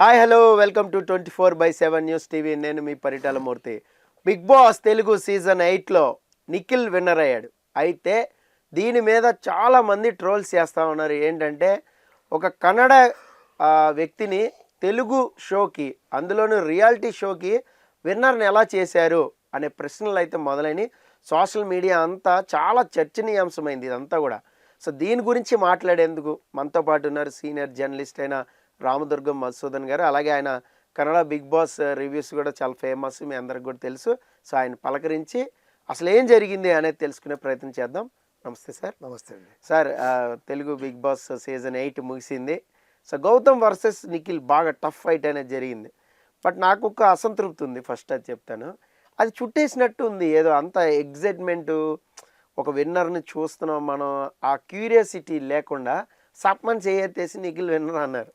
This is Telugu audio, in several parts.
Hi hello welcome to 24/7 news TV. నేను మీ Paritala Murthy. Big Boss Telugu season 8లో నిఖిల్ విన్నర్ అయ్యాడు. అయితే దీని మీద చాలామంది ట్రోల్స్ చేస్తూ ఉన్నారు. ఏంటంటే ఒక కన్నడ వ్యక్తిని తెలుగు షోకి, అందులోనూ రియాలిటీ షోకి విన్నర్ని ఎలా చేశారు అనే ప్రశ్నలు అయితే మొదలైన సోషల్ మీడియా అంతా చాలా చర్చనీయాంశమైంది ఇదంతా కూడా. సో దీని గురించి మాట్లాడేందుకు మనతో పాటు ఉన్నారు సీనియర్ జర్నలిస్ట్ అయిన రామదుర్గం మధుసూదన్ గారు. అలాగే ఆయన కన్నడ బిగ్ బాస్ రివ్యూస్ కూడా చాలా ఫేమస్, మీ అందరికి కూడా తెలుసు. సో ఆయన పలకరించి అసలు ఏం జరిగింది అనేది తెలుసుకునే ప్రయత్నం చేద్దాం. నమస్తే సార్. నమస్తే అండి sir. Telugu Bigg Boss season 8 ముగిసింది. సో గౌతమ్ వర్సెస్ నిఖిల్ బాగా టఫ్ ఫైట్ అనేది జరిగింది. బట్ నాకు ఒక అసంతృప్తి ఉంది, ఫస్ట్ అది చెప్తాను. అది చుట్టేసినట్టు ఉంది, ఏదో అంత ఎగ్జైట్మెంటు, ఒక విన్నర్ని చూస్తున్నాం మనం, ఆ క్యూరియాసిటీ లేకుండా సప్మన్ చేయెత్తేసి నిఖిల్ విన్నర్ అన్నారు.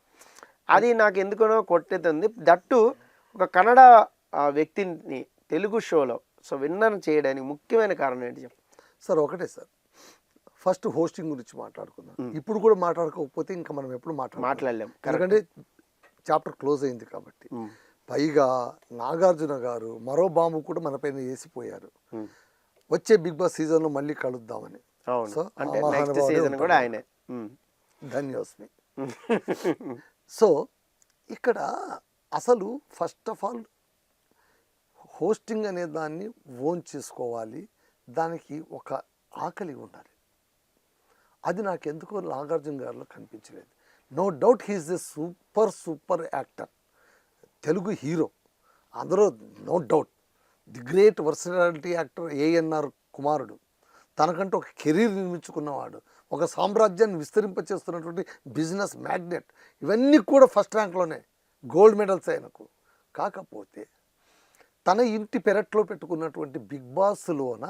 అది నాకు ఎందుకనో కొట్టేతుంది. దట్టు ఒక కన్నడ వ్యక్తిని తెలుగు షోలో సో విన్నర్ చేయడానికి ముఖ్యమైన కారణం ఏంటి చెప్పండి సార్. ఒకటే సార్, ఫస్ట్ హోస్టింగ్ గురించి మాట్లాడుకుందాం. ఇప్పుడు కూడా మాట్లాడుకోకపోతే ఇంకా మనం ఎప్పుడు మాట్లాడలేం, ఎందుకంటే చాప్టర్ క్లోజ్ అయింది కాబట్టి. పైగా నాగార్జున గారు మరో బాంబు కూడా మన పైన వేసిపోయారు. వచ్చే బిగ్ బాస్ సీజన్లో మళ్ళీ కలుద్దామని. సో ధన్యోస్మి. సో ఇక్కడ అసలు ఫస్ట్ ఆఫ్ ఆల్ హోస్టింగ్ అనే దాన్ని ఓన్ చేసుకోవాలి, దానికి ఒక ఆకలి ఉండాలి. అది నాకు ఎందుకో నాగార్జున గారిలో కనిపించలేదు. No doubt he's a super actor, Telugu hero, అందరూ no doubt. The great versatility actor ANR కుమారుడు, తనకంటూ ఒక కెరీర్ నిర్మించుకున్నవాడు, ఒక సామ్రాజ్యాన్ని విస్తరింపచేస్తున్నటువంటి బిజినెస్ మ్యాగ్నెట్. ఇవన్నీ కూడా ఫస్ట్ ర్యాంక్లోనే గోల్డ్ మెడల్స్ ఆయనకు. కాకపోతే తన ఇంటి పెరట్లో పెట్టుకున్నటువంటి బిగ్ బాస్లోన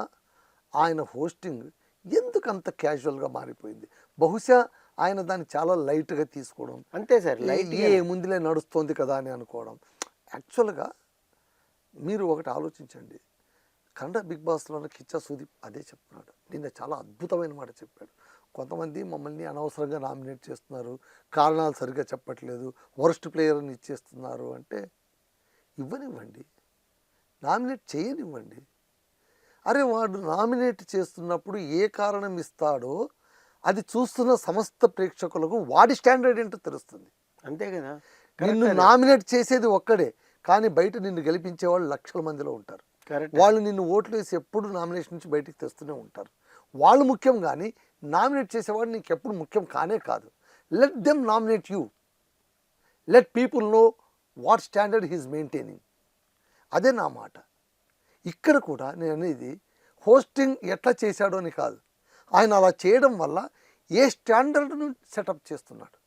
ఆయన హోస్టింగ్ ఎందుకు అంత క్యాజువల్గా మారిపోయింది? బహుశా ఆయన దాన్ని చాలా లైట్గా తీసుకోవడం, అంతే సార్, ఏ ముందులే నడుస్తోంది కదా అని అనుకోవడం. యాక్చువల్గా మీరు ఒకటి ఆలోచించండి, కన్నడ బిగ్ బాస్లోనే కిచ్చా సుదీప్ అదే చెప్తున్నాడు. నిన్న చాలా అద్భుతమైన మాట చెప్పాడు. కొంతమంది మమ్మల్ని అనవసరంగా నామినేట్ చేస్తున్నారు, కారణాలు సరిగ్గా చెప్పట్లేదు, వరస్ట్ ప్లేయర్ని ఇచ్చేస్తున్నారు అంటే ఇవ్వనివ్వండి, నామినేట్ చేయనివ్వండి. అరే వాడు నామినేట్ చేస్తున్నప్పుడు ఏ కారణం ఇస్తాడో అది చూస్తున్న సమస్త ప్రేక్షకులకు వాడి స్టాండర్డ్ ఏంటో తెలుస్తుంది. అంతే కదా. నిన్ను నామినేట్ చేసేది ఒక్కడే, కానీ బయట నిన్ను గెలిపించే వాళ్ళు లక్షల మందిలో ఉంటారు. వాళ్ళు నిన్ను ఓట్లు వేసి ఎప్పుడు నామినేషన్ నుంచి బయటికి తెస్తూనే ఉంటారు. వాళ్ళు ముఖ్యం, కానీ నామినేట్ చేసేవాడు నీకు ఎప్పుడు ముఖ్యం కానే కాదు. Let them nominate you, let people know what standard he's maintaining. అదే నా మాట. ఇక్కడ కూడా నేను అనేది హోస్టింగ్ ఎట్లా చేశాడో అని కాదు, ఆయన అలా చేయడం వల్ల ఏ స్టాండర్డ్ను సెటప్ చేస్తున్నాడు,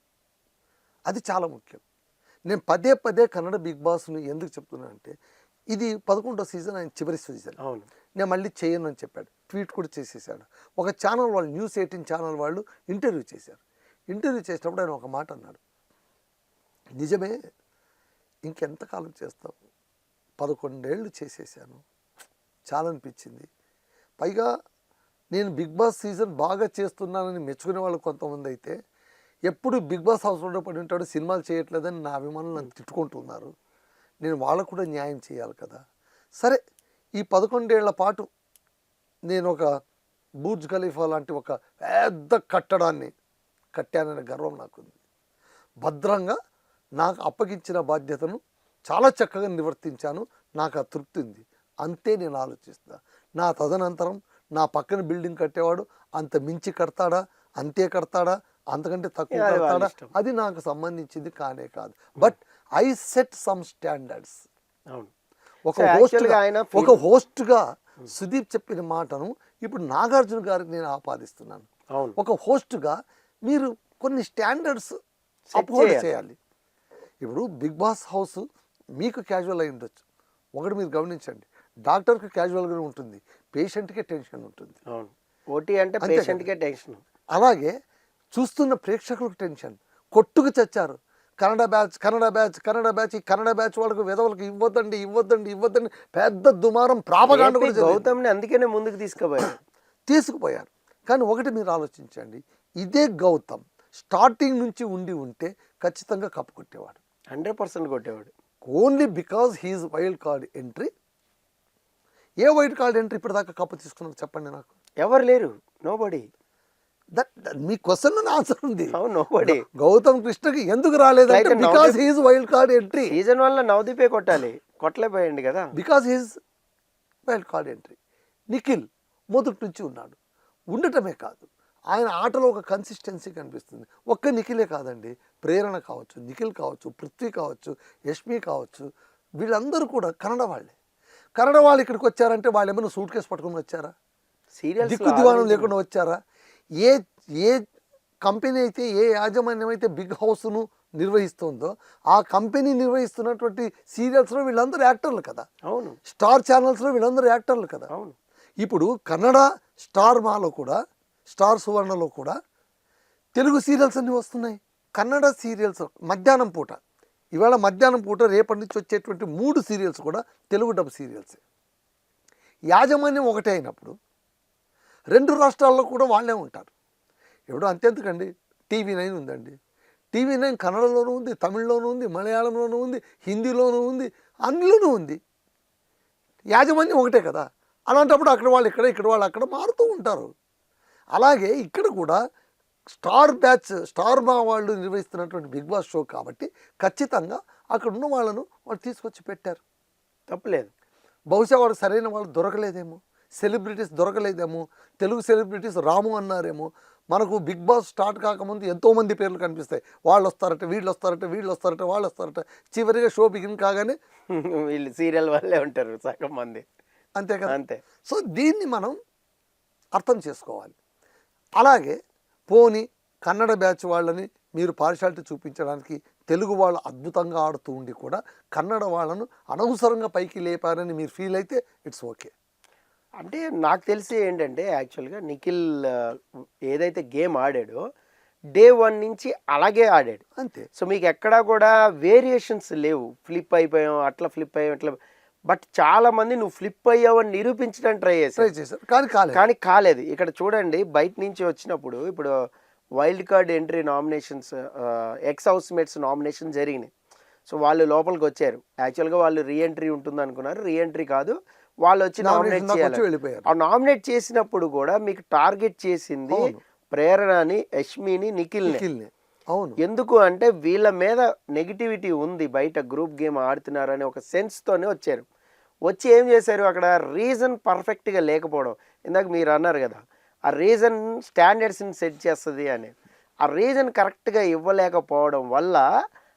అది చాలా ముఖ్యం. నేను పదే పదే కన్నడ బిగ్ బాస్ని ఎందుకు చెప్తున్నాను అంటే, ఇది 11వ సీజన్, ఆయన చివరి సీజన్. అవును, నేను మళ్ళీ చేయను అని చెప్పాడు, ట్వీట్ కూడా చేసేసాడు. ఒక ఛానల్ వాళ్ళు, న్యూస్ 18 ఛానల్ వాళ్ళు ఇంటర్వ్యూ చేశారు. ఇంటర్వ్యూ చేసినప్పుడు ఆయన ఒక మాట అన్నాడు, నిజమే, ఇంకెంతకాలం చేస్తాం, 11 ఏళ్ళు చేసేసాను, చాలా అనిపించింది. పైగా నేను బిగ్ బాస్ సీజన్ బాగా చేస్తున్నానని మెచ్చుకునే వాళ్ళు కొంతమంది అయితే, ఎప్పుడు బిగ్ బాస్ హౌస్లో పడి ఉంటాడు, సినిమాలు చేయట్లేదని నా అభిమానులు నన్ను తిట్టుకుంటున్నారు. నేను వాళ్ళకు కూడా న్యాయం చేయాలి కదా. సరే, ఈ 11 ఏళ్ల పాటు నేను ఒక బుర్జ్ ఖలీఫా లాంటి ఒక పెద్ద కట్టడాన్ని కట్టాననే గర్వం నాకుంది. భద్రంగా నాకు అప్పగించిన బాధ్యతను చాలా చక్కగా నిర్వర్తించాను, నాకు ఆ తృప్తి ఉంది. అంతే నేను ఆలోచిస్తా. నా తదనంతరం నా పక్కన బిల్డింగ్ కట్టేవాడు అంత మించి కడతాడా, అంతే కడతాడా, అంతకంటే తక్కువ కడతాడా, అది నాకు సంబంధించింది కానే కాదు. But I set some standards. ఒక హోస్ట్గా సుదీప్ చెప్పిన మాటను ఇప్పుడు నాగార్జున గారికి నేను ఆపాదిస్తున్నాను. ఒక హోస్ట్గా మీరు కొన్ని స్టాండర్డ్స్ అప్హోల్డ్ చేయాలి. ఇప్పుడు బిగ్ బాస్ హౌస్ మీకు క్యాజువల్ అయి ఉండొచ్చు, ఒకటి మీరు గమనించండి, డాక్టర్కి క్యాజువల్గా ఉంటుంది, పేషెంట్కే టెన్షన్ ఉంటుంది. ఓటీ అంటే పేషెంట్కే టెన్షన్. అలాగే చూస్తున్న ప్రేక్షకులకు టెన్షన్, కొట్టుకు చచ్చారు. కన్నడ బ్యాచ్ ఈ కన్నడ బ్యాచ్ వాళ్ళకు విధవులకు ఇవ్వద్దండి పెద్ద దుమారం ప్రాపగాండ కూడా గౌతమ్ని అందుకనే ముందుకు తీసుకుపోయారు. కానీ ఒకటి మీరు ఆలోచించండి, ఇదే గౌతమ్ స్టార్టింగ్ నుంచి ఉంటే ఖచ్చితంగా కప్పు కొట్టేవాడు. 100% కొట్టేవాడు. Only because he's wild card entry. ఏ వైల్డ్ కార్డ్ ఎంట్రీ ఇప్పటిదాకా కప్పు తీసుకున్నారు చెప్పండి నాకు. ఎవరు లేరు, నోబడి. దట్ మీ క్వశ్చన్ ఆన్సర్ ఉంది. అవును, నోబడి. గౌతమ్ కృష్ణకి ఎందుకు రాలేదంటే Like because he's wild card entry. Season 1లో నవదీపే కొట్టాలి, కొట్టలేపోయింది కదా. Because he's wild card entry. Nikhil మొదటి నుంచి ఉన్నాడు, ఉండటమే కాదు ఆయన ఆటలో ఒక కన్సిస్టెన్సీ కనిపిస్తుంది. ఒక్క నిఖిలే కాదండి, ప్రేరణ కావచ్చు, నిఖిల్ కావచ్చు, పృథ్వీ కావచ్చు, యష్మి కావచ్చు, వీళ్ళందరూ కూడా కన్నడ వాళ్ళే. కన్నడ వాళ్ళు ఇక్కడికి వచ్చారంటే వాళ్ళు ఏమైనా సూట్ కేసు పట్టుకుని వచ్చారా? సీరియల్స్ దిక్కు దివాణం లేకుండా వచ్చారా? ఏ ఏ కంపెనీ అయితే, ఏ యాజమాన్యం అయితే బిగ్ హౌస్ను నిర్వహిస్తుందో ఆ కంపెనీ నిర్వహిస్తున్నటువంటి సీరియల్స్లో వీళ్ళందరూ యాక్టర్లు కదా. అవును, స్టార్ ఛానల్స్లో వీళ్ళందరూ యాక్టర్లు కదా. అవును. ఇప్పుడు కన్నడ స్టార్ మాలో కూడా, స్టార్ సువర్ణలో కూడా తెలుగు సీరియల్స్ అన్నీ వస్తున్నాయి. కన్నడ సీరియల్స్ మధ్యాహ్నం పూట, ఇవాళ మధ్యాహ్నం పూట రేపటి నుంచి వచ్చేటువంటి 3 సీరియల్స్ కూడా తెలుగు డబ్ సీరియల్సే. యాజమాన్యం ఒకటే అయినప్పుడు 2 రాష్ట్రాల్లో కూడా వాళ్ళే ఉంటారు. ఇప్పుడు అంతెందుకండి, TV9 ఉందండి. TV9 కన్నడలోనూ ఉంది, తమిళ్లోనూ ఉంది, మలయాళంలోనూ ఉంది, హిందీలోనూ ఉంది, అన్నిలోనూ ఉంది. యాజమాన్యం ఒకటే కదా. అలాంటప్పుడు అక్కడ వాళ్ళు ఇక్కడ, ఇక్కడ వాళ్ళు అక్కడ మారుతూ ఉంటారు. అలాగే ఇక్కడ కూడా స్టార్ బ్యాచ్, స్టార్ మా వాళ్ళు నిర్వహిస్తున్నటువంటి బిగ్ బాస్ షో కాబట్టి ఖచ్చితంగా అక్కడ ఉన్న వాళ్ళను వాళ్ళు తీసుకొచ్చి పెట్టారు, తప్పలేదు. బహుశా వాళ్ళు సరైన వాళ్ళు దొరకలేదేమో, సెలబ్రిటీస్ దొరకలేదేమో, తెలుగు సెలబ్రిటీస్ రాము అన్నారేమో. మనకు బిగ్ బాస్ స్టార్ట్ కాకముందు ఎంతోమంది పేర్లు కనిపిస్తాయి, వాళ్ళు వస్తారట, వీళ్ళు వస్తారట, వీళ్ళు వస్తారట, వాళ్ళు వస్తారట. చివరిగా షో బిగిన్ కాగానే వీళ్ళు సీరియల్ వాళ్ళే ఉంటారు సగం మంది, అంతే కదా. అంతే. సో దీన్ని మనం అర్థం చేసుకోవాలి. అలాగే పోనీ కన్నడ బ్యాచ్ వాళ్ళని మీరు పార్షాలిటీ చూపించడానికి తెలుగు వాళ్ళు అద్భుతంగా ఆడుతూ ఉండి కూడా కన్నడ వాళ్ళను అనవసరంగా పైకి లేపారని మీరు ఫీల్ అయితే ఇట్స్ ఓకే. అంటే నాకు తెలిసి ఏంటంటే యాక్చువల్గా నిఖిల్ ఏదైతే గేమ్ ఆడాడో డే 1 నుంచి అలాగే ఆడాడు, అంతే. సో మీకు ఎక్కడా కూడా వేరియేషన్స్ లేవు. ఫ్లిప్ అయిపోయాం, అట్లా ఫ్లిప్ అయ్యాం, ఇట్లా. బట్ చాలా మంది నువ్వు ఫ్లిప్ అయ్యావని నిరూపించడానికి ట్రై చేశారు కానీ కాలేదు. ఇక్కడ చూడండి, బయట నుంచి వచ్చినప్పుడు ఇప్పుడు wild card entry nominations, X house mates nomination జరిగినాయి. సో వాళ్ళు లోపలికి వచ్చారు. యాక్చువల్గా వాళ్ళు రీఎంట్రీ ఉంటుంది అనుకున్నారు, రీఎంట్రీ కాదు, వాళ్ళు వచ్చి నామినేట్ చేయాలి. వెళ్ళిపోయారు. ఆ నామినేట్ చేసినప్పుడు కూడా మీకు టార్గెట్ చేసింది ప్రేరణని, యష్మిని, నిఖిల్ని. అవును. ఎందుకు అంటే వీళ్ళ మీద నెగిటివిటీ ఉంది, బయట గ్రూప్ గేమ్ ఆడుతున్నారని ఒక సెన్స్తోనే వచ్చారు. వచ్చి ఏం చేశారు, అక్కడ రీజన్ పర్ఫెక్ట్గా లేకపోవడం. ఇందాక మీరు అన్నారు కదా, ఆ రీజన్ స్టాండర్డ్స్ని సెట్ చేస్తుంది అని. ఆ రీజన్ కరెక్ట్గా ఇవ్వలేకపోవడం వల్ల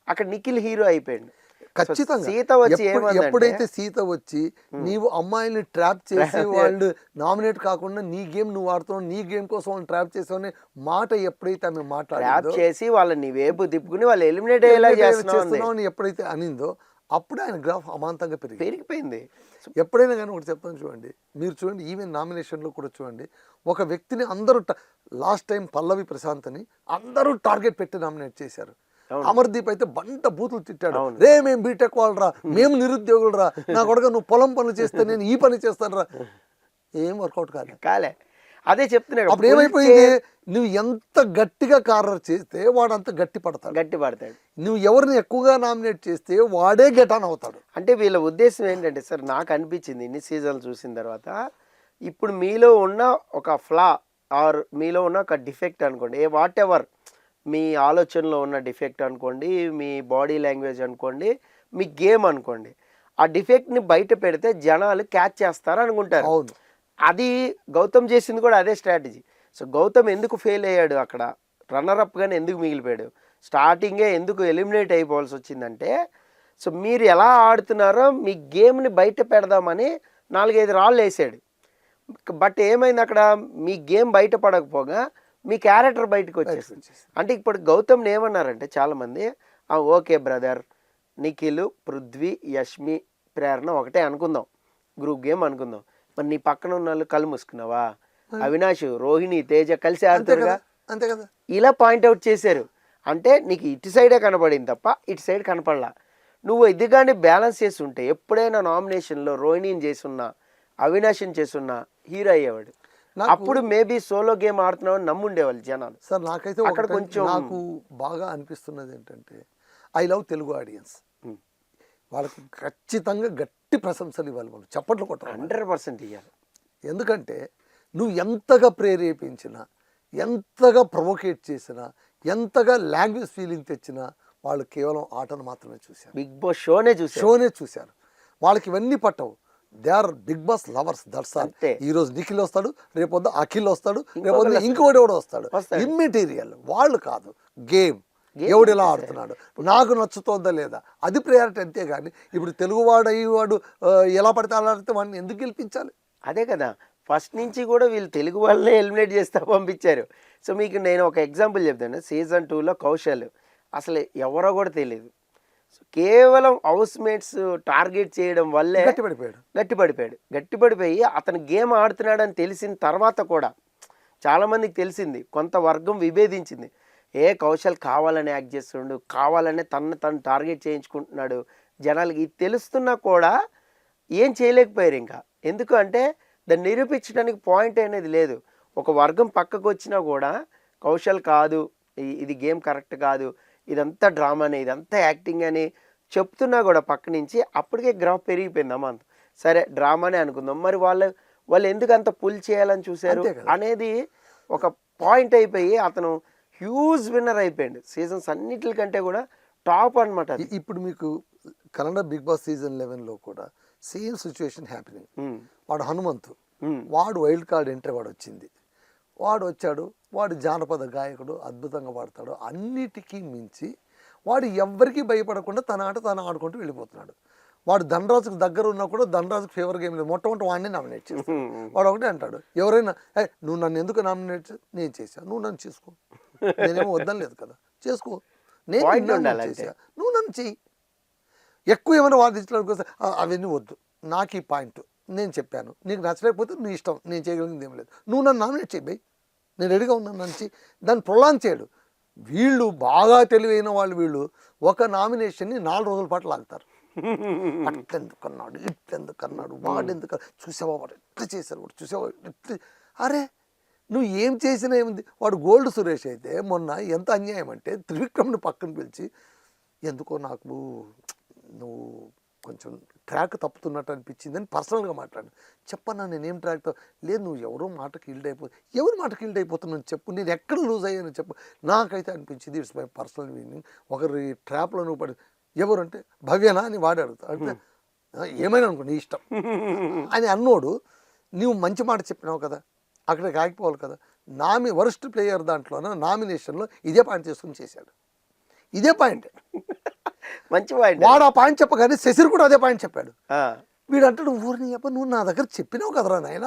అక్కడ నిఖిల్ హీరో అయిపోయాడు. ఖచ్చితంగా సీత వచ్చి ఎప్పుడైతే సీత వచ్చి నీవు అమ్మాయిని ట్రాప్ చేసి వాళ్ళు నామినేట్ కాకుండా నీ గేమ్ నువ్వు ఆడుతున్నావు, నీ గేమ్ కోసం వాళ్ళు ట్రాప్ చేసావు మాట ఎప్పుడైతే ఆమె ట్రాప్ చేసి వాళ్ళని వేపు తిప్పుకుని వాళ్ళు ఎలిమినేట్ అయ్యేలా చేస్తున్నావు ఎప్పుడైతే అనిందో అప్పుడు ఆయన గ్రాఫ్ అమాంతంగా పెరిగిపోయింది. ఎప్పుడైనా కానీ ఒకటి చెప్తాను చూడండి, మీరు చూడండి ఈవెన్ నామినేషన్లో కూడా చూడండి, ఒక వ్యక్తిని అందరూ లాస్ట్ టైం పల్లవి ప్రశాంత్ అని అందరూ టార్గెట్ పెట్టి నామినేట్ చేశారు. అమర్దీప్ అయితే బంట బూతులు తిట్టాడు, రే మేము బీటెక్ వాళ్ళరా, మేము నిరుద్యోగులు రా, నా కొడుకు నువ్వు పొలం పనులు చేస్తే నేను ఈ పని చేస్తాను రా. ఏం వర్కౌట్ కాలే. అదే చెప్తున్నా. అప్పుడు ఏమైపోయింది, నువ్వు ఎంత గట్టిగా కార్నర్ చేస్తే వాడు అంత గట్టి పడతాడు. నువ్వు ఎవరిని ఎక్కువగా నామినేట్ చేస్తే వాడే గెటాన్ అవుతాడు. అంటే వీళ్ళ ఉద్దేశం ఏంటంటే సార్, నాకు అనిపించింది ఇన్ని సీజన్లు చూసిన తర్వాత, ఇప్పుడు మీలో ఉన్న ఒక ఫ్లా ఆర్ మీలో ఉన్న ఒక డిఫెక్ట్ అనుకోండి, వాట్ ఎవర్ మీ ఆలోచనలో ఉన్న డిఫెక్ట్ అనుకోండి, మీ బాడీ లాంగ్వేజ్ అనుకోండి, మీ గేమ్ అనుకోండి, ఆ డిఫెక్ట్ని బయట పెడితే జనాలు క్యాచ్ చేస్తారు అనుకుంటారు. అవును, అది గౌతమ్ చేసింది కూడా అదే స్ట్రాటజీ. సో గౌతమ్ ఎందుకు ఫెయిల్ అయ్యాడు, అక్కడ రన్నరప్గానే ఎందుకు మిగిలిపోయాడు, స్టార్టింగే ఎందుకు ఎలిమినేట్ అయిపోవాల్సి వచ్చిందంటే, సో మీరు ఎలా ఆడుతున్నారో మీ గేమ్ని బయట పెడదామని 4-5 రాళ్ళు వేసాడు. బట్ ఏమైంది, అక్కడ మీ గేమ్ బయట పడకపోగా మీ క్యారెక్టర్ బయటకు వచ్చేసింది. అంటే ఇప్పుడు గౌతమ్ని ఏమన్నారంటే చాలామంది, ఓకే బ్రదర్, నిఖిల్, పృథ్వీ, యష్మి, ప్రేరణ ఒకటే అనుకుందాం, గ్రూప్ గేమ్ అనుకుందాం, మరి నీ పక్కన ఉన్న వాళ్ళు కళ్ళు మూసుకున్నావా, అవినాష్, రోహిణి, తేజ కలిసి ఆడుతారుగా, అంతే కదా, ఇలా పాయింట్అవుట్ చేశారు. అంటే నీకు ఇటు సైడే కనపడింది తప్ప ఇటు సైడ్ కనపడలా. నువ్వు ఇది కానీ బ్యాలెన్స్ చేసి ఉంటే ఎప్పుడైనా నామినేషన్లో రోహిణిని చేసున్నా, అవినాష్ని చేసున్నా హీరో అయ్యేవాడు. అప్పుడు మేబీ సోలో గేమ్ ఆడుతున్నావు నమ్ముండేవాళ్ళు జనాలు. సార్ నాకైతే అక్కడ కొంచెం నాకు బాగా అనిపిస్తున్నది ఏంటంటే, ఐ లవ్ తెలుగు ఆడియన్స్. వాళ్ళకి ఖచ్చితంగా గట్టి ప్రశంసలు ఇవ్వాలి, మనం చప్పట్లు కొట్టాలి, 100% ఇవ్వాలి. ఎందుకంటే నువ్వు ఎంతగా ప్రేరేపించినా, ఎంతగా ప్రొవోకేట్ చేసినా, ఎంతగా లాంగ్వేజ్ ఫీలింగ్ తెచ్చినా వాళ్ళు కేవలం ఆటను మాత్రమే చూశారు, బిగ్ బాస్ షోనే చూశారు. వాళ్ళకి ఇవన్నీ పట్టవు. They are Bigg Boss lovers, that's all. ఈ రోజు నిఖిల్ వస్తాడు, రేపొద్దు అఖిల్ వస్తాడు, రేపొద్దు ఇంకోటి ఎవడో వస్తాడు. ఇమ్మెటీరియల్ వాళ్ళు కాదు, గేమ్ ఎవడు ఎలా ఆడుతున్నాడు, నాకు నచ్చుతోందా లేదా, అది ప్రయారిటీ. అంతేగాని ఇప్పుడు తెలుగువాడు అయ్యేవాడు ఎలా పడితే అలా ఆడితే వాడిని ఎందుకు గెలిపించాలి? అదే కదా, ఫస్ట్ నుంచి కూడా వీళ్ళు తెలుగు వాళ్ళనే ఎలిమినేట్ చేస్తా పంపించారు. సో మీకు నేను ఒక ఎగ్జాంపుల్ చెప్తాను. సీజన్ 2లో కౌశల్ అసలు ఎవరో కూడా తెలియదు. సో కేవలం హౌస్ మేట్స్ టార్గెట్ చేయడం వల్లే గట్టిపడిపోయి అతను గేమ్ ఆడుతున్నాడని తెలిసిన తర్వాత కూడా చాలామందికి తెలిసింది, కొంత వర్గం విభేదించింది. కౌశల్ కావాలని యాక్ట్ చేస్తుండు, కావాలనే తను టార్గెట్ చేయించుకుంటున్నాడు జనాలకి. ఇది తెలుస్తున్నా కూడా ఏం చేయలేకపోయారు ఇంకా. ఎందుకు అంటే దాన్ని నిరూపించడానికి పాయింట్ అనేది లేదు. ఒక వర్గం పక్కకు వచ్చినా కూడా కౌశల్ కాదు, ఇది గేమ్ కరెక్ట్ కాదు, ఇదంతా డ్రామానే, ఇదంతా యాక్టింగ్ అని చెప్తున్నా కూడా పక్క నుంచి అప్పటికే గ్రాఫ్ పెరిగిపోయిందమ్మా. అంత సరే డ్రామానే అనుకుందాం, మరి వాళ్ళు ఎందుకు అంత పుల్ చేయాలని చూశారు అనేది ఒక పాయింట్ అయిపోయి అతను హ్యూజ్ విన్నర్ అయిపోయాడు. సీజన్స్ అన్నిటికంటే కూడా టాప్ అనమాట. ఇప్పుడు మీకు కన్నడ బిగ్ బాస్ సీజన్ 11లో కూడా సేమ్ సిచ్యువేషన్ హ్యాపెనింగ్. వాడు హనుమంతు, వాడు వైల్డ్ కార్డ్ ఎంట్రీ వాడు వచ్చింది, వాడు వచ్చాడు, వాడు జానపద గాయకుడు, అద్భుతంగా పాడతాడు. అన్నిటికీ మించి వాడు ఎవ్వరికీ భయపడకుండా తన ఆట తాను ఆడుకుంటూ వెళ్ళిపోతున్నాడు. వాడు ధనరాజుకు దగ్గర ఉన్నా కూడా ధనరాజుకు ఫేవర్ గేమ్ లేదు, మొట్టమొదటి వాడిని నామినేట్ చేస్తాడు. వాడు ఒకటే అంటాడు, ఎవరైనా నువ్వు నన్ను ఎందుకు నామినేట్ నేను చేశాను, నువ్వు నన్ను చేసుకో, నేనేమో వద్దని లేదు కదా, చేసుకో, నేను చేశా, నువ్వు నన్ను చెయ్యి. ఎక్కువ ఏమైనా వాదించడానికి వస్తే అవన్నీ వద్దు, నాకు ఈ పాయింట్ నేను చెప్పాను, నీకు నచ్చలేకపోతే నీ ఇష్టం, నేను చేయగలిగింది ఏం లేదు, నువ్వు నన్ను నామినేట్ చేయి బై, నేను రెడీగా ఉన్నాను నుంచి దాన్ని ప్రొలాంగ్ చేయడు. వీళ్ళు బాగా తెలివైన వాళ్ళు, వీళ్ళు ఒక నామినేషన్ని 4 రోజుల పాటు లాగుతారు. అట్లెందుకన్నాడు, ఇట్లెందుకన్నాడు, వాడు ఎందుకు చూసావా, వాడు ఎట్లా చేశారు, వాడు చూసావా ఎట్లా. అరే నువ్వు ఏం చేసినా ఏముంది. వాడు గోల్డ్ సురేష్ అయితే మొన్న ఎంత అన్యాయం అంటే త్రివిక్రమ్ని పక్కన పిలిచి, ఎందుకో నాకు నువ్వు కొంచెం ట్రాక్ తప్పుతున్నట్టు అనిపించింది అని పర్సనల్గా మాట్లాడు. చెప్పన్నా నేనేం ట్రాక్ లేదు, నువ్వు ఎవరో మాటకి ఈల్డ్ ఎవరి మాటకి ఈల్డ్ అయిపోతున్నావు చెప్పు, నేను ఎక్కడ లూజ్ అయ్యాను చెప్పు. నాకైతే అనిపించింది ఇట్స్ మై పర్సనల్ మీనింగ్, ఒకరి ట్రాప్లో నువ్వు పడి ఎవరంటే భవ్యనా అని వాడు అడుగుతా అంటే ఏమైనా అనుకో నీ ఇష్టం అని అన్నోడు, నువ్వు మంచి మాట చెప్పినావు కదా, అక్కడికి ఆగిపోవాలి కదా. వరస్ట్ ప్లేయర్ దాంట్లోనో నామినేషన్లో ఇదే పాయింట్ తీసుకుని చేశాడు, ఇదే పాయింట్ మంచి పాయింట్. వాడు ఆ పాయింట్ చెప్పగానే శశిర్ కూడా అదే పాయింట్ చెప్పాడు. వీడు అంటాడు, ఊరిని చెప్ప నువ్వు నా దగ్గర చెప్పినావు కదరా నాయన,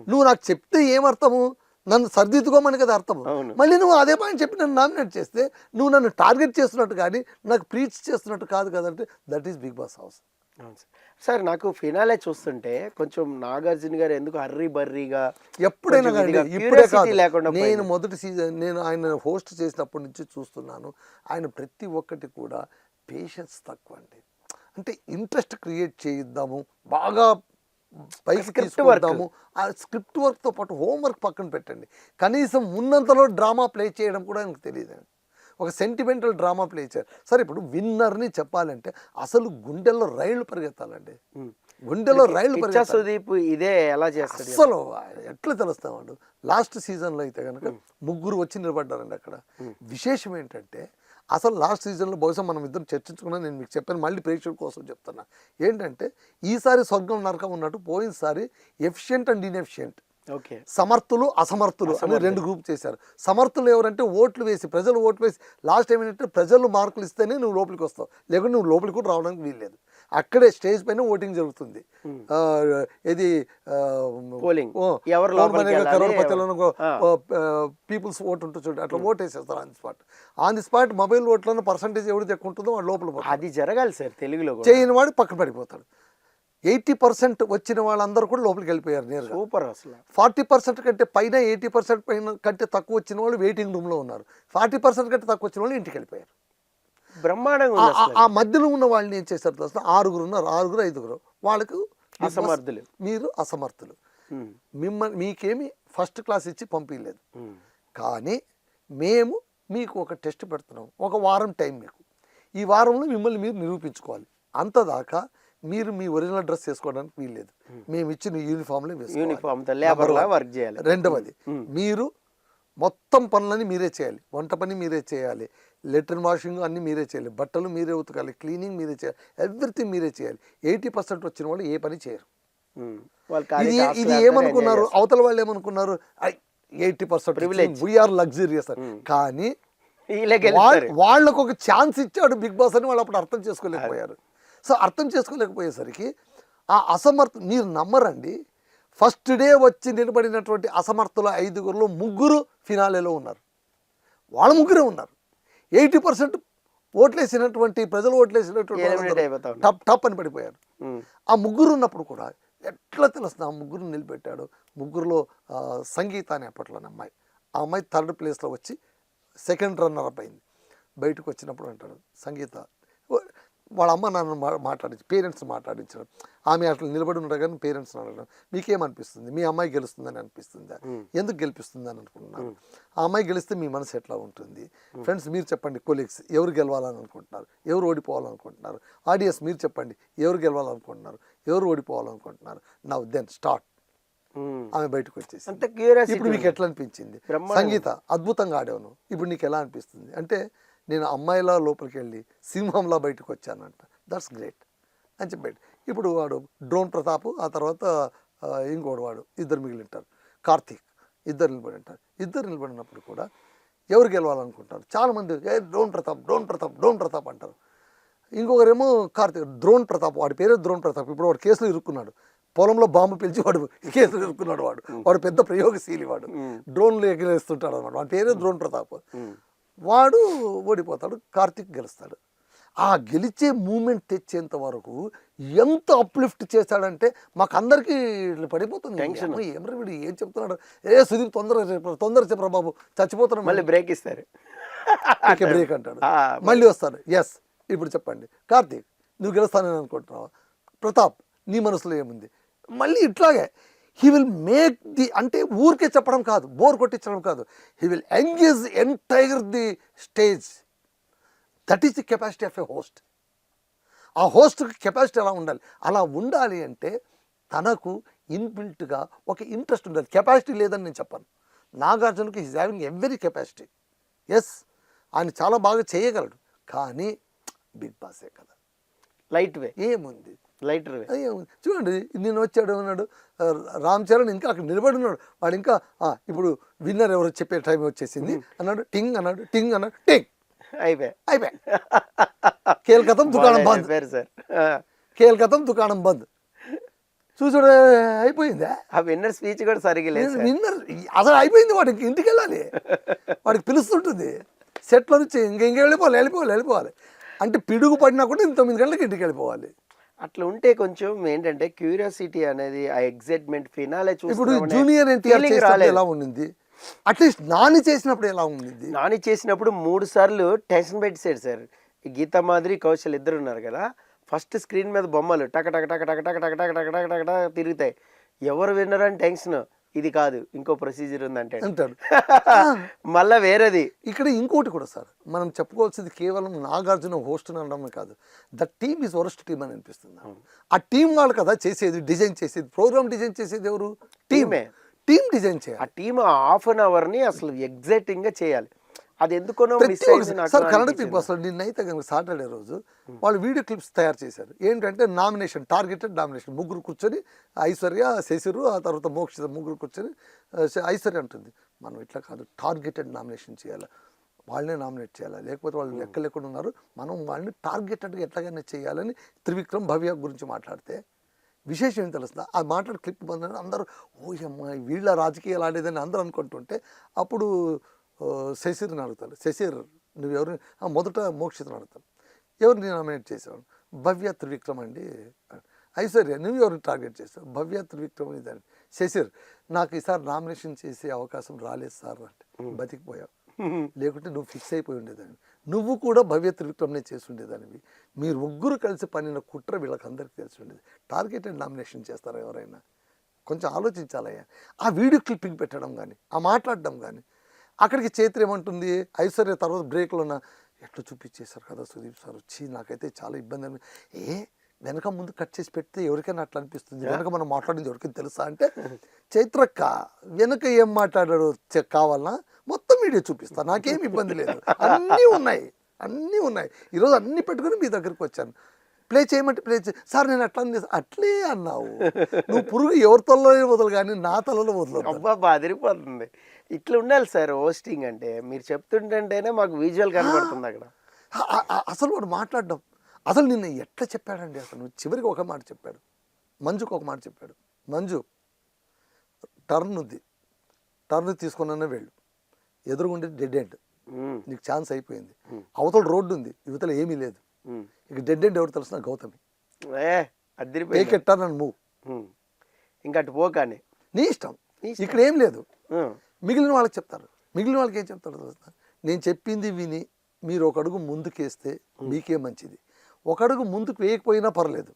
నువ్వు నాకు చెప్తే ఏమర్థము, నన్ను సర్దిద్దుకోమని కదా అర్థము. మళ్ళీ నువ్వు అదే పాయింట్ చెప్పి నన్ను నామినేట్ చేస్తే నువ్వు నన్ను టార్గెట్ చేస్తున్నట్టు కానీ నాకు ప్రీచ్ చేస్తున్నట్టు కాదు కదంటే that is Big Boss house. Sir నాకు ఫినాలే చూస్తుంటే కొంచెం నాగార్జున గారు ఎందుకు హర్రీ బర్రీగా ఎప్పుడైనా కానీ ఇప్పుడే కాదు, నేను మొదటి సీజన్ నేను ఆయన హోస్ట్ చేసినప్పటి నుంచి చూస్తున్నాను, ఆయన ప్రతి ఒక్కటి కూడా పేషెన్స్ తక్కువ అండి. అంటే ఇంట్రెస్ట్ క్రియేట్ చేయిద్దాము, బాగా పైకి తీసుకుందాము. ఆ స్క్రిప్ట్ వర్క్తో పాటు హోంవర్క్ పక్కన పెట్టండి. కనీసం ఉన్నంతలో డ్రామా ప్లే చేయడం కూడా ఆయనకు తెలియదండి. ఒక సెంటిమెంటల్ డ్రామా ప్లే చేయాలి. సరే ఇప్పుడు విన్నర్ని చెప్పాలంటే అసలు గుండెల్లో రైళ్లు పరిగెత్తాలండి, గుండెలో రైళ్లు పరిగెత్తాలి. ఇదే ఎలా చేస్తారు అసలు ఎట్లా తెలుస్తామండు. లాస్ట్ సీజన్లో అయితే కనుక 3 వచ్చి నిలబడ్డారండి అక్కడ. విశేషం ఏంటంటే అసలు లాస్ట్ సీజన్లో బహుశా మనం ఇద్దరు చర్చించుకున్నా, నేను మీకు చెప్పాను, మళ్ళీ ప్రేక్షకుల కోసం చెప్తున్నా ఏంటంటే ఈసారి స్వర్గం నరకం ఉన్నట్టు పోయినసారి ఎఫిషియెంట్ అండ్ ఇన్ఎఫిషియెంట్, సమర్థులు అసమర్థులు అని 2 గ్రూప్ చేశారు. సమర్థులు ఎవరంటే ఓట్లు వేసి, ప్రజలు ఓట్లు వేసి, లాస్ట్ టైం ఏంటంటే ప్రజలు మార్కులు ఇస్తేనే నువ్వు లోపలికి వస్తావు, లేకుంటే నువ్వు లోపలికి కూడా రావడానికి వీల్లేదు. అక్కడే స్టేజ్ పైన ఓటింగ్ జరుగుతుంది. ఇది పీపుల్స్ ఓట్ ఉంటుంది చూడండి, అట్లా ఓట్ వేసేస్తారు ఆన్ ది స్పాట్. మొబైల్ ఓట్లను పర్సంటేజ్ ఎవరు చెక్కుంటుందో వాడు లోపల అది జరగాలి సార్, తెలుగులో చేయని వాడు పక్కన పడిపోతాడు. 80% వచ్చిన వాళ్ళందరూ కూడా లోపలికి వెళ్ళిపోయారు నేరుగా. సూపర్. అసలు 40% కంటే పైన, 80% పైన కంటే తక్కువ వచ్చిన వాళ్ళు వెయిటింగ్ రూమ్లో ఉన్నారు, 40% కంటే తక్కువ వచ్చిన వాళ్ళు ఇంటికి వెళ్ళిపోయారు. బ్రహ్మాండంగా. ఆ మధ్యలో ఉన్న వాళ్ళని ఏం చేశారు తెలుసా, 6 ఉన్నారు, 6 5 వాళ్ళకు అసమర్థులు, మీరు అసమర్థులు, మీకేమి ఫస్ట్ క్లాస్ ఇచ్చి పంపించలేదు, కానీ మేము మీకు ఒక టెస్ట్ పెడుతున్నాం, ఒక వారం టైం మీకు, ఈ వారంలో మిమ్మల్ని మీరు నిరూపించుకోవాలి. అంతదాకా మీరు మీ ఒరిజినల్ డ్రెస్ వేసుకోవడానికి వీల్లేదు. మేము ఇచ్చిన యూనిఫామ్లో యూనిఫామ్తో లేబర్లా వర్క్ చేయాలి. రెండవది, మీరు మొత్తం పనులని మీరే చేయాలి. వంట పని మీరే చేయాలి, లెట్రిన్ వాషింగ్ అన్నీ మీరే చేయాలి, బట్టలు మీరే ఉతకాలి, క్లీనింగ్ మీరే చేయాలి, ఎవ్రీథింగ్ మీరే చేయాలి. 80% వచ్చిన వాళ్ళు ఏ పని చేయరు. ఇది ఏమనుకున్నారు అవతల వాళ్ళు, ఏమనుకున్నారు 80% వీఆర్ లగ్జరియస్ అని. కానీ వాళ్ళకు ఒక ఛాన్స్ ఇచ్చాడు బిగ్ బాస్ అని వాళ్ళు అప్పుడు అర్థం చేసుకోలేకపోయారు. సో అర్థం చేసుకోలేకపోయేసరికి ఆ మీరు నమ్మరండి, ఫస్ట్ డే వచ్చి నిలబడినటువంటి అసమర్థుల 5గురిలో 3 ఫినాలేలో ఉన్నారు. వాళ్ళ 3 ఉన్నారు. 80% ఓట్లేసినటువంటి ప్రజలు ఓట్లేసినటువంటి టప్ అని పడిపోయారు. ఆ 3 ఉన్నప్పుడు కూడా ఎట్లా తెలుస్తుంది, ఆ 3 నిలబెట్టాడు. 3లో సంగీత అనే అప్పట్లో అమ్మాయి, ఆ అమ్మాయి 3rd ప్లేస్లో వచ్చి 2nd రన్నర్ అప్ అయింది. బయటకు వచ్చినప్పుడు అంటాడు సంగీత, వాళ్ళ అమ్మ నాన్న మాట్లాడించి పేరెంట్స్ మాట్లాడించడం, ఆమె అట్లా నిలబడి ఉండగా కానీ పేరెంట్స్ అడగడం, మీకేమనిపిస్తుంది, మీ అమ్మాయి గెలుస్తుందని అనిపిస్తుందా, ఎందుకు గెలిపిస్తుంది అని అనుకుంటున్నారు, ఆ అమ్మాయి గెలిస్తే మీ మనసు ఎట్లా ఉంటుంది, ఫ్రెండ్స్ మీరు చెప్పండి, కొలీగ్స్ ఎవరు గెలవాలని అనుకుంటున్నారు, ఎవరు ఓడిపోవాలనుకుంటున్నారు, ఆడియన్స్ మీరు చెప్పండి ఎవరు గెలవాలనుకుంటున్నారు, ఎవరు ఓడిపోవాలనుకుంటున్నారు. Now then start. ఆమె బయటకు వచ్చేసి ఇప్పుడు మీకు ఎట్లా అనిపించింది, సంగీత అద్భుతంగా ఆడాను, ఇప్పుడు నీకు ఎలా అనిపిస్తుంది అంటే, నేను అమ్మాయిలా లోపలికి వెళ్ళి సింహంలా బయటకు వచ్చానంట, దట్స్ గ్రేట్ అని చెప్పాడు. ఇప్పుడు వాడు డ్రోన్ ప్రతాప్, ఆ తర్వాత ఇంకోడు వాడు, 2 మిగిలింటారు, కార్తీక్, 2 నిలబడి ఉంటారు. 2 నిలబడినప్పుడు కూడా ఎవరు గెలవాలనుకుంటారు, చాలామంది డ్రోన్ ప్రతాప్ అంటారు. ఇంకొకరేమో కార్తీక్, డ్రోన్ ప్రతాప్, వాడి పేరే డ్రోన్ ప్రతాప్. ఇప్పుడు వాడు కేసులో ఇరుక్కున్నాడు, పొలంలో బాంబు పిలిచి వాడు కేసులో ఇరుక్కున్నాడు. వాడు పెద్ద ప్రయోగశీలి, వాడు డ్రోన్లు ఎగిరేస్తుంటాడు అనమాట. వాడి పేరే డ్రోన్ ప్రతాప్. వాడు ఓడిపోతాడు, కార్తీక్ గెలుస్తాడు. ఆ గెలిచే మూమెంట్ తెచ్చేంత వరకు ఎంత అప్లిఫ్ట్ చేశాడంటే మాకందరికీ పడిపోతుంది టెన్షన్. వీడు ఏం చెప్తున్నాడు, సుదీప్ తొందర చెప్పరా బాబు, చచ్చిపోతున్నాడు. మళ్ళీ బ్రేక్ ఇస్తారు, బ్రేక్ అంటాడు, మళ్ళీ వస్తాడు. ఎస్ ఇప్పుడు చెప్పండి కార్తీక్, నువ్వు గెలుస్తానని అనుకుంటున్నావు, ప్రతాప్ నీ మనసులో ఏముంది, మళ్ళీ ఇట్లాగే హీ విల్ మేక్ ది, అంటే ఊరికే చెప్పడం కాదు, బోర్ కొట్టించడం కాదు, he will engage entire the stage. That is the capacity of a host. ఆ హోస్ట్కి కెపాసిటీ ఎలా ఉండాలి, అలా ఉండాలి అంటే తనకు ఇన్బిల్ట్గా ఒక ఇంట్రెస్ట్ ఉండాలి. కెపాసిటీ లేదని నేను చెప్పాను, నాగార్జునకి is having every capacity. Yes ఆయన చాలా బాగా చేయగలడు, కానీ బిగ్ బాసే కదా, లైట్ వే ఏముంది, లైటర్ వే చూడండి. నేను వచ్చాడు అన్నాడు రామ్ చరణ్, ఇంకా అక్కడ నిలబడి ఉన్నాడు, వాడు ఇంకా ఇప్పుడు విన్నర్ ఎవరు చెప్పే టైం వచ్చేసింది అన్నాడు, టింగ్ అన్నాడు, టింగ్ అన్నాడు, టింగ్ అయిపోయి కేల్కతం దుకాణం బంద్, కేల్కతం దుకాణం బంద్. చూసాడు అయిపోయిందా, ఆ విన్నర్ స్పీచ్ కూడా సరిగ్గా లేదు. విన్నర్ అసలు అయిపోయింది, వాడికి ఇంటికి వెళ్ళాలి, వాడికి పిలుస్తుంటుంది సెట్లో నుంచి, ఇంక వెళ్ళిపోవాలి. అంటే పిడుగు పడినా కూడా 9 గంటలకు ఇంటికి వెళ్ళిపోవాలి. అట్లా ఉంటే కొంచెం ఏంటంటే క్యూరియాసిటీ అనేది, ఆ ఎగ్జైట్మెంట్ ఫినాలే చూసి. ఇప్పుడు జూనియర్ ఎన్టీఆర్ చేసినప్పుడు ఎలా ఉండింది, అట్లీస్ట్ నాని చేసినప్పుడు ఎలా ఉండింది, నాని చేసినప్పుడు 3 సార్లు టెన్షన్ పెట్టేశాడు సార్. గీతా మాదిరి, కౌశల్ 2 ఉన్నారు కదా, ఫస్ట్ స్క్రీన్ మీద బొమ్మలు టక టక టక టక టక టక టక టక టక టక తిరుగుతాయి, ఎవరు విన్నర్ అని టెన్షన్, ఇది కాదు ఇంకో ప్రొసీజర్ ఉంది అంటాడు. మళ్ళా వేరేది. ఇక్కడ ఇంకోటి కూడా సార్, మనం చెప్పుకోవాల్సింది కేవలం నాగార్జున హోస్ట్ అనడమే కాదు, the team is worst team అని అనిపిస్తుంది. ఆ టీం వాళ్ళు కదా చేసేది, డిజైన్ చేసేది, ప్రోగ్రామ్ డిజైన్ చేసేది ఎవరు, టీమే. టీమ్ డిజైన్ చేయాలి. ఆ టీమ్ హాఫ్ అన్ అవర్ ని అసలు ఎగ్జైటింగ్ గా చేయాలి. అది ఎందుకనో మిస్ అయింది సార్. కన్నడ బిగ్ బాస్ లో నిన్నైతే కనుక సాటర్డే రోజు వాళ్ళు వీడియో క్లిప్స్ తయారు చేశారు. ఏంటంటే నామినేషన్, టార్గెటెడ్ నామినేషన్, 3 కూర్చొని, ఐశ్వర్య, శశిరు, ఆ తర్వాత మోక్షిత, 3 కూర్చొని, ఐశ్వర్య అంటుంది మనం ఇట్లా కాదు, టార్గెటెడ్ నామినేషన్ చేయాలి, వాళ్ళనే నామినేట్ చేయాలి, లేకపోతే వాళ్ళు లెక్క లేకుండా ఉన్నారు, మనం వాళ్ళని టార్గెటెడ్గా ఎట్లాగైనా చేయాలని త్రివిక్రమ్ భవ్య గురించి మాట్లాడితే విశేషం ఏం తెలుస్తుందా, ఆ మాట్లాడి క్లిప్ పొందని అందరూ ఓయమ్మా వీళ్ళ రాజకీయాలు ఆడేదని అందరూ అనుకుంటుంటే, అప్పుడు శశిర్ని అడుగుతాడు, శశిర్ నువ్వెవరు, మొదట మోక్షితను అడుగుతాను, ఎవరిని నామినేట్ చేసావు, భవ్య త్రివిక్రమ్ అండి. ఐశ్వర్య నువ్వు ఎవరిని టార్గెట్ చేసావు, భవ్య త్రివిక్రమ్ ఇదని. శశిర్ నాకు ఈసారి నామినేషన్ చేసే అవకాశం రాలేదు సార్ అంటే, బతికిపోయావు, లేకుంటే నువ్వు ఫిక్స్ అయిపోయి ఉండేదాన్ని, నువ్వు కూడా భవ్య త్రివిక్రమ్నే చేసి ఉండేదానివి, మీరు 3 కలిసి పనిన కుట్ర వీళ్ళకి అందరికీ తెలిసి ఉండేది, టార్గెటెడ్ నామినేషన్ చేస్తారా ఎవరైనా, కొంచెం ఆలోచించాలయ్యా. ఆ వీడియో క్లిప్పింగ్ పెట్టడం కానీ, ఆ మాట్లాడడం కానీ, అక్కడికి చైత్ర ఏమంటుంది, ఐశ్వర్య తర్వాత బ్రేక్లో ఉన్న ఎట్లా చూపించేశారు కదా సుదీప్ సార్ వచ్చి, నాకైతే చాలా ఇబ్బంది వెనక ముందు కట్ చేసి పెడితే ఎవరికైనా అట్లా అనిపిస్తుంది, వెనక మనం మాట్లాడింది ఎవరికైనా తెలుసా అంటే, చైత్రక్క వెనక ఏం మాట్లాడారో కావాలన్నా మొత్తం వీడియో చూపిస్తా, నాకేం ఇబ్బంది లేదు, అన్నీ ఉన్నాయి. ఈరోజు అన్నీ పెట్టుకుని మీ దగ్గరికి వచ్చాను. ప్లే చేయమంటే ప్లే సార్ నేను అట్లా అట్లే అన్నావు, నువ్వు పురుగు ఎవరి తలలో వదలు కానీ నా తలలో వదలదు. అబ్బా అదిరిపోతుంది. ఇట్లా ఉండాలి సార్ హోస్టింగ్ అంటే. మీరు చెప్తుంటేనే మాకు విజువల్ కనబడుతుంది అక్కడ. అసలు వాడు మాట్లాడడం అసలు నిన్న ఎట్లా చెప్పాడండి, అసలు చివరికి ఒక మాట చెప్పాడు, మంజుకు ఒక మాట చెప్పాడు. మంజు టర్న్ ఉంది, టర్న్ తీసుకున్నా వెళ్ళు, ఎదురుగుండి డెడ్ ఎండ్, నీకు ఛాన్స్ అయిపోయింది. అవతల రోడ్డు ఉంది, యువతల ఏమీ లేదు, ఇక డెడ్ ఎండ్ ఎవరు తెలుసు, గౌతమి. టర్న్ అండ్ మూవ్, ఇంకా అటు పోకానే నీ ఇష్టం, ఇక్కడ ఏం లేదు. మిగిలిన వాళ్ళకి చెప్తారు, మిగిలిన వాళ్ళకి ఏం చెప్తారు తెలుసా, నేను చెప్పింది విని మీరు ఒక అడుగు ముందుకేస్తే మీకే మంచిది, ఒక అడుగు ముందుకు వేయకపోయినా పర్లేదు,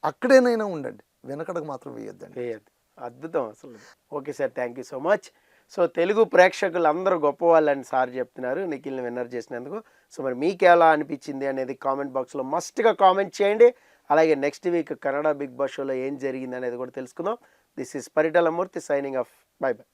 అక్కడేనైనా ఉండండి, వెనకడుగు మాత్రం వేయొద్దండి. వేయద్దు. అద్భుతం అసలు. Okay sir, thank you so much. So Telugu ప్రేక్షకులు అందరూ గొప్ప వాళ్ళని సార్ చెప్తున్నారు నిఖిల్ని విన్నర్ చేసినందుకు. సో మరి మీకు ఎలా అనిపించింది అనేది కామెంట్ బాక్స్లో మస్ట్గా కామెంట్ చేయండి. అలాగే next week Kannada Bigg Boss షోలో ఏం జరిగింది అనేది కూడా తెలుసుకుందాం. This is Paritala Murthy signing off. Bye by.